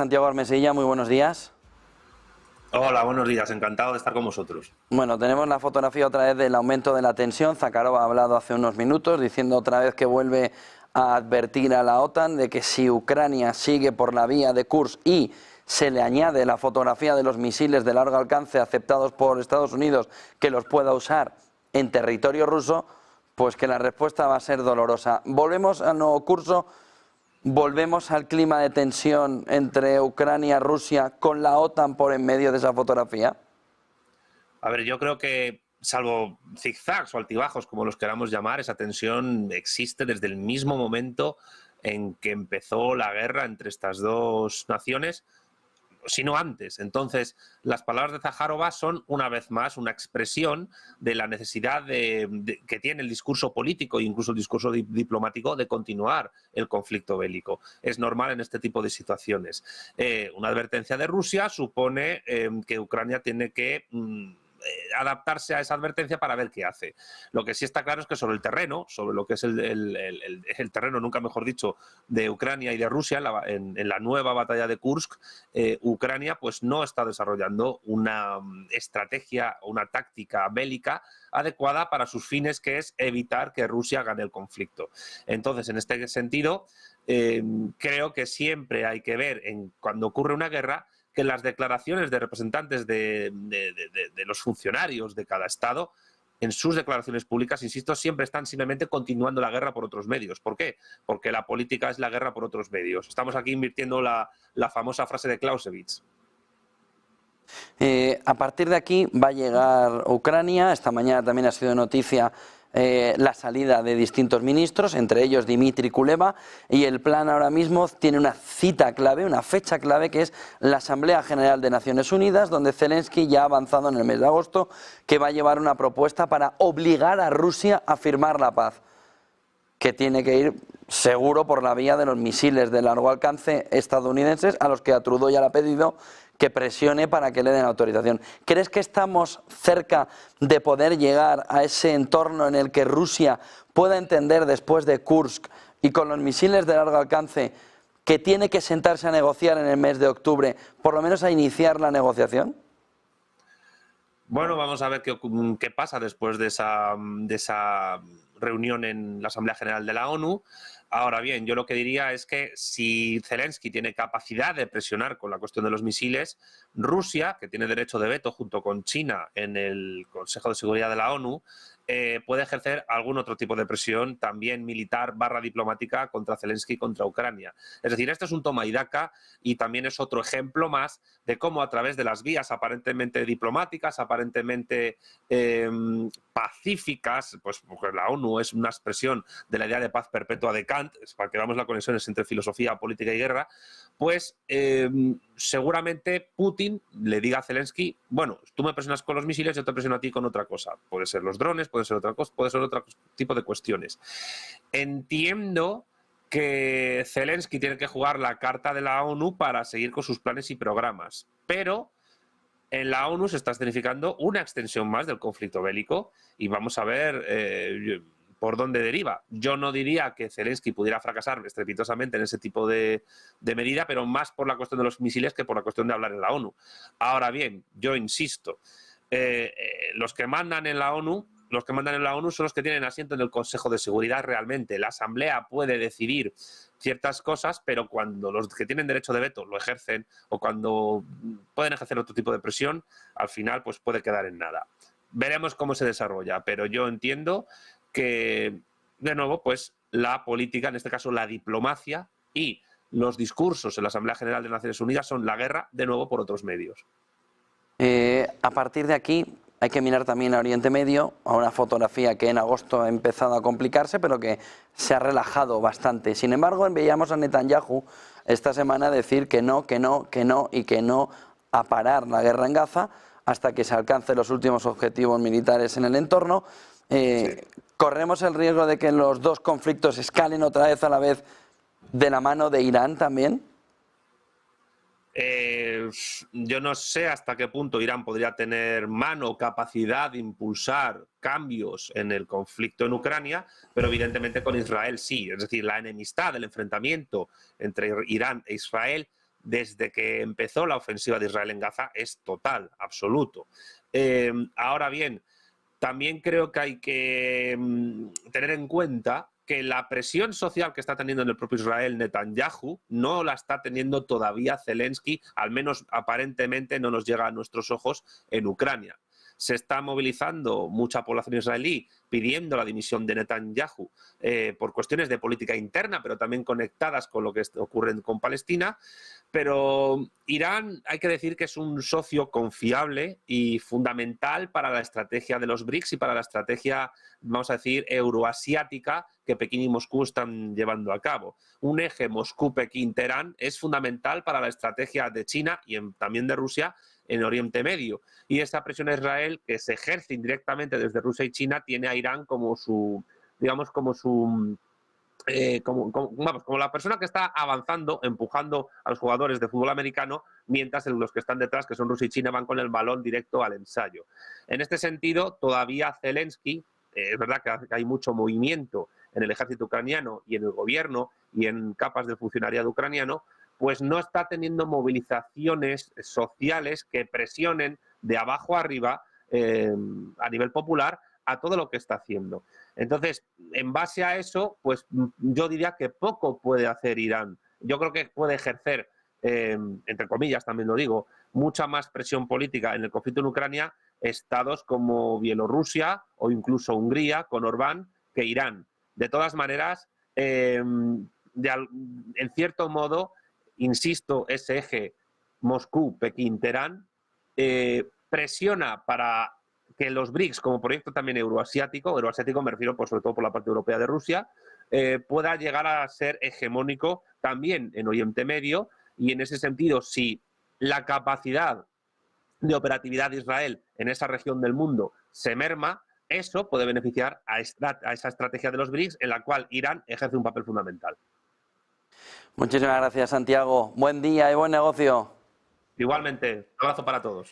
Santiago Armesilla, muy buenos días. Hola, buenos días, encantado de estar con vosotros. Bueno, tenemos la fotografía otra vez del aumento de la tensión. Zakharov ha hablado hace unos minutos diciendo otra vez que vuelve a advertir a la OTAN de que si Ucrania sigue por la vía de Kursk y se le añade la fotografía de los misiles de largo alcance aceptados por Estados Unidos que los pueda usar en territorio ruso, pues que la respuesta va a ser dolorosa. Volvemos al nuevo curso. ¿Volvemos al clima de tensión entre Ucrania y Rusia con la OTAN por en medio de esa fotografía? A ver, yo creo que, salvo zigzags o altibajos, como los queramos llamar, esa tensión existe desde el mismo momento en que empezó la guerra entre estas dos naciones, sino antes. Entonces, las palabras de Zakharova son, una vez más, una expresión de la necesidad que tiene el discurso político e incluso el discurso diplomático de continuar el conflicto bélico. Es normal en este tipo de situaciones. Una advertencia de Rusia supone que Ucrania tiene que adaptarse a esa advertencia para ver qué hace. Lo que sí está claro es que sobre el terreno, sobre lo que es el terreno, nunca mejor dicho, de Ucrania y de Rusia, en la nueva batalla de Kursk, Ucrania pues no está desarrollando una estrategia, una táctica bélica adecuada para sus fines, que es evitar que Rusia gane el conflicto. Entonces, en este sentido, creo que siempre hay que ver, cuando ocurre una guerra, que las declaraciones de representantes de los funcionarios de cada Estado, en sus declaraciones públicas, insisto, siempre están simplemente continuando la guerra por otros medios. ¿Por qué? Porque la política es la guerra por otros medios. Estamos aquí invirtiendo la famosa frase de Clausewitz. A partir de aquí va a llegar Ucrania. Esta mañana también ha sido noticia la salida de distintos ministros, entre ellos Dmitry Kuleba, y el plan ahora mismo tiene una cita clave, una fecha clave, que es la Asamblea General de Naciones Unidas, donde Zelensky ya ha avanzado en el mes de agosto que va a llevar una propuesta para obligar a Rusia a firmar la paz, que tiene que ir seguro por la vía de los misiles de largo alcance estadounidenses, a los que a Trudeau ya le ha pedido que presione para que le den autorización. ¿Crees que estamos cerca de poder llegar a ese entorno en el que Rusia pueda entender, después de Kursk y con los misiles de largo alcance, que tiene que sentarse a negociar en el mes de octubre, por lo menos a iniciar la negociación? Bueno, vamos a ver qué pasa después de esa reunión en la Asamblea General de la ONU. Ahora bien, yo lo que diría es que si Zelensky tiene capacidad de presionar con la cuestión de los misiles, Rusia, que tiene derecho de veto junto con China en el Consejo de Seguridad de la ONU, puede ejercer algún otro tipo de presión, también militar / diplomática, contra Zelensky y contra Ucrania. Es decir, este es un toma y daca, y también es otro ejemplo más de cómo, a través de las vías aparentemente diplomáticas, aparentemente pacíficas, pues porque la ONU es una expresión de la idea de paz perpetua de Kant, para que veamos las conexiones entre filosofía, política y guerra, pues seguramente Putin le diga a Zelensky: bueno, tú me presionas con los misiles, yo te presiono a ti con otra cosa. Puede ser los drones, puede ser otra cosa, puede ser otro tipo de cuestiones. Entiendo que Zelensky tiene que jugar la carta de la ONU para seguir con sus planes y programas, pero en la ONU se está escenificando una extensión más del conflicto bélico, y vamos a ver por dónde deriva. Yo no diría que Zelensky pudiera fracasar estrepitosamente en ese tipo de medida, pero más por la cuestión de los misiles que por la cuestión de hablar en la ONU. Ahora bien, yo insisto, los que mandan en la ONU son los que tienen asiento en el Consejo de Seguridad realmente. La Asamblea puede decidir ciertas cosas, pero cuando los que tienen derecho de veto lo ejercen, o cuando pueden ejercer otro tipo de presión, al final pues puede quedar en nada. Veremos cómo se desarrolla, pero yo entiendo que, de nuevo, pues la política, en este caso la diplomacia y los discursos en la Asamblea General de Naciones Unidas, son la guerra, de nuevo, por otros medios. A partir de aquí hay que mirar también a Oriente Medio, a una fotografía que en agosto ha empezado a complicarse, pero que se ha relajado bastante. Sin embargo, veíamos a Netanyahu esta semana decir que no, que no, que no y que no a parar la guerra en Gaza hasta que se alcancen los últimos objetivos militares en el entorno. Sí. ¿Corremos el riesgo de que los dos conflictos escalen otra vez a la vez de la mano de Irán también? Yo no sé hasta qué punto Irán podría tener mano o capacidad de impulsar cambios en el conflicto en Ucrania, pero evidentemente con Israel sí. Es decir, la enemistad, el enfrentamiento entre Irán e Israel desde que empezó la ofensiva de Israel en Gaza es total, absoluto. Ahora bien, también creo que hay que tener en cuenta que la presión social que está teniendo en el propio Israel Netanyahu no la está teniendo todavía Zelensky, al menos aparentemente no nos llega a nuestros ojos en Ucrania. Se está movilizando mucha población israelí pidiendo la dimisión de Netanyahu por cuestiones de política interna, pero también conectadas con lo que ocurre con Palestina. Pero Irán, hay que decir que es un socio confiable y fundamental para la estrategia de los BRICS y para la estrategia, vamos a decir, euroasiática que Pekín y Moscú están llevando a cabo. Un eje Moscú-Pekín-Teherán es fundamental para la estrategia de China y también de Rusia en Oriente Medio. Y esa presión a Israel, que se ejerce indirectamente desde Rusia y China, tiene a Irán como su, digamos, como su... como la persona que está avanzando, empujando a los jugadores de fútbol americano, mientras los que están detrás, que son Rusia y China, van con el balón directo al ensayo. En este sentido, todavía Zelensky, es verdad que hay mucho movimiento en el ejército ucraniano y en el gobierno y en capas del funcionariado ucraniano, pues no está teniendo movilizaciones sociales que presionen de abajo arriba a nivel popular a todo lo que está haciendo. Entonces, en base a eso, pues yo diría que poco puede hacer Irán. Yo creo que puede ejercer, entre comillas también lo digo, mucha más presión política en el conflicto en Ucrania estados como Bielorrusia o incluso Hungría con Orbán que Irán. De todas maneras, en cierto modo, insisto, ese eje Moscú-Pekín-Teherán presiona para que los BRICS, como proyecto también euroasiático me refiero sobre todo por la parte europea de Rusia, pueda llegar a ser hegemónico también en Oriente Medio, y en ese sentido, si la capacidad de operatividad de Israel en esa región del mundo se merma, eso puede beneficiar a esa estrategia de los BRICS en la cual Irán ejerce un papel fundamental. Muchísimas gracias, Santiago. Buen día y buen negocio. Igualmente, un abrazo para todos.